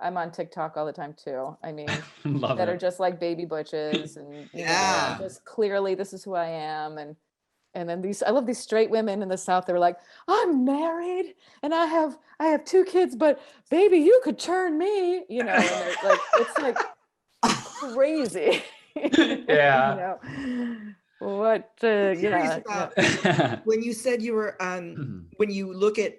I'm on TikTok all the time too. I mean, Love that it. are just like baby butches and, you know, Yeah. just clearly this is who I am. And then I love these straight women in the South that are like, I'm married and I have 2 kids, but baby, you could turn me, you know, and they're like, it's like crazy. Yeah. You know, what, I'm curious yeah. about when you said you were Mhm. when you look at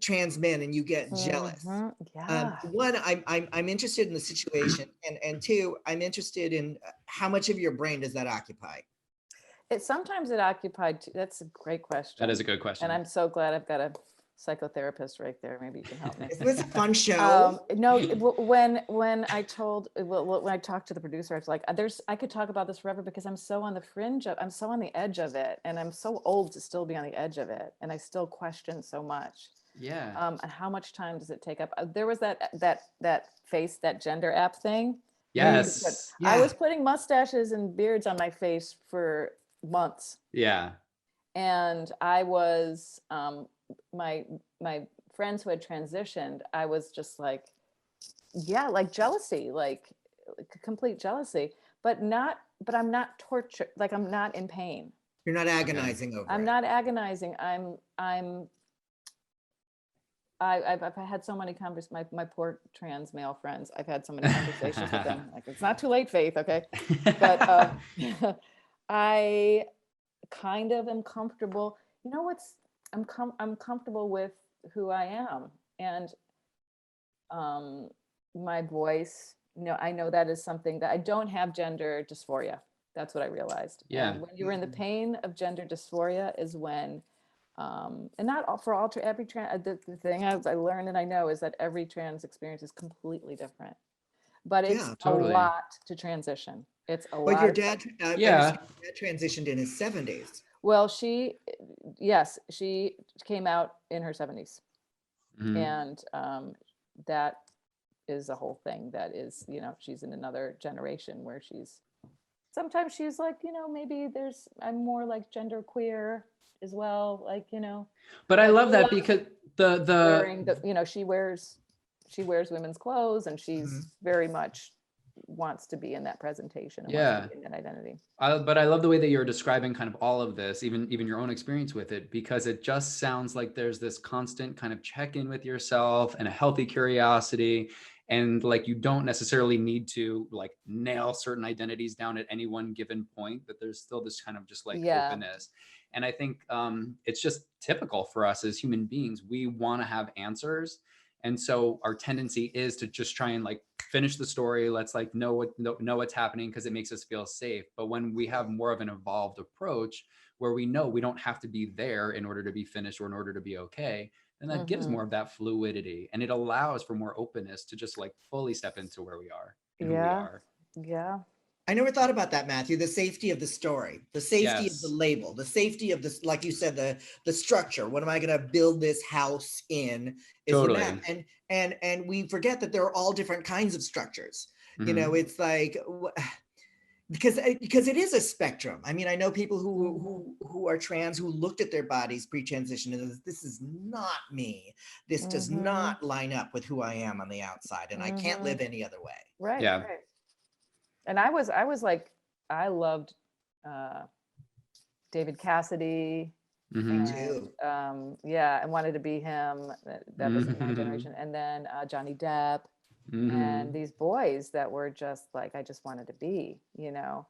trans men and you get jealous. Mhm, yeah. One, I'm interested in the situation, and two, I'm interested in how much of your brain does that occupy? Sometimes it occupied, that's a great question. That is a good question. And I'm so glad I've got a psychotherapist right there. Maybe you can help me. Isn't this a fun show? No, when I talked to the producer, I was like, I could talk about this forever because I'm so on the fringe of, I'm so on the edge of it, and I'm so old to still be on the edge of it, and I still question so much. Yeah. And how much time does it take up? There was that face, that gender app thing. Yes. I was putting mustaches and beards on my face for months. Yeah. And I was my friends who had transitioned, I was just like, yeah, like jealousy, like complete jealousy, but I'm not tortured, like I'm not in pain. You're not agonizing over I'm it. not agonizing. I've had so many conversations, my poor trans male friends, I've had so many conversations with them. Like, it's not too late, Faith, okay? But I kind of am comfortable. You know what's, I'm comfortable with who I am, and my voice, you know, I know that is something that I don't have gender dysphoria. That's what I realized. Yeah. And when you're in the pain of gender dysphoria is when and not all, for all every trans, the thing I learned and I know is that every trans experience is completely different, but it's totally. a lot to transition. It's a lot. But your dad, Yeah. your dad transitioned in his 70s. Well, she came out in her 70s. Mhm. And that is a whole thing that is, you know, she's in another generation where sometimes she's like, you know, maybe I'm more like gender queer as well, like, you know. But I love that because wearing you know, she wears women's clothes, and she's very much wants to be in that presentation and wants to be in that identity. But I love the way that you're describing kind of all of this, even your own experience with it, because it just sounds like there's this constant kind of check-in with yourself and a healthy curiosity. And like, you don't necessarily need to like nail certain identities down at any one given point, that there's still this kind of just like openness. And I think it's just typical for us as human beings. We want to have answers. And so our tendency is to just try and like finish the story. Let's like know what's happening, because it makes us feel safe. But when we have more of an evolved approach where we know we don't have to be there in order to be finished or in order to be okay, then that gives more of that fluidity, and it allows for more openness to just like fully step into where we are and who we are. Yeah. I never thought about that, Matthew. The safety of the story, the safety of the label, the safety of this, like you said, the structure. What am I going to build this house in? Totally. And we forget that there are all different kinds of structures. You know, it's like, because it is a spectrum. I mean, I know people who are trans who looked at their bodies pre-transition and this is not me. This does not line up with who I am on the outside, and I can't live any other way. Right. Yeah. Right. And I was like, I loved David Cassidy. And I wanted to be him. That was in my generation. And then Johnny Depp. And these boys that were just like, I just wanted to be, you know.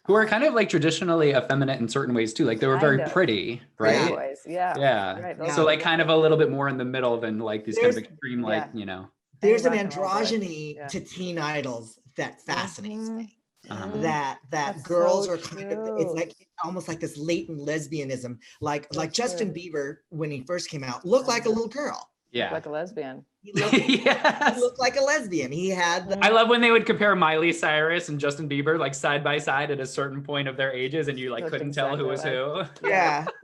Who are kind of like traditionally effeminate in certain ways too. Like they were very pretty, right? Boys, yeah. Right. So like kind of a little bit more in the middle than like these kind of extreme, like, you know. There's an androgyny to teen idols that fascinates me. That That's girls so are kind of, it's like almost like this latent lesbianism, like Justin Bieber when he first came out looked like a little girl. Yeah, like a lesbian. He looked like a lesbian. He had I love when they would compare Miley Cyrus and Justin Bieber like side by side at a certain point of their ages, and you like couldn't tell who was who.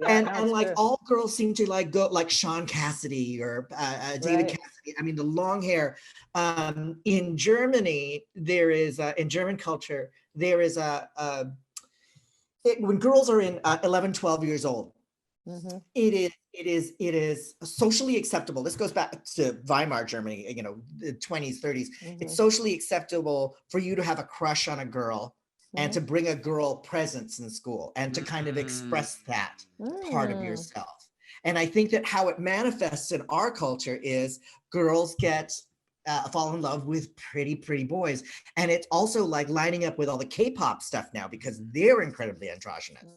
And like all girls seem to like go like Sean Cassidy or David Cassidy. I mean, the long hair. In Germany, there is in German culture, there is when girls are in 11, 12 years old, it is socially acceptable. This goes back to Weimar Germany, you know, the 20s, 30s. It's socially acceptable for you to have a crush on a girl and to bring a girl presents in school and to kind of express that part of yourself. And I think that how it manifests in our culture is girls fall in love with pretty boys. And it's also like lining up with all the K-pop stuff now because they're incredibly androgynous.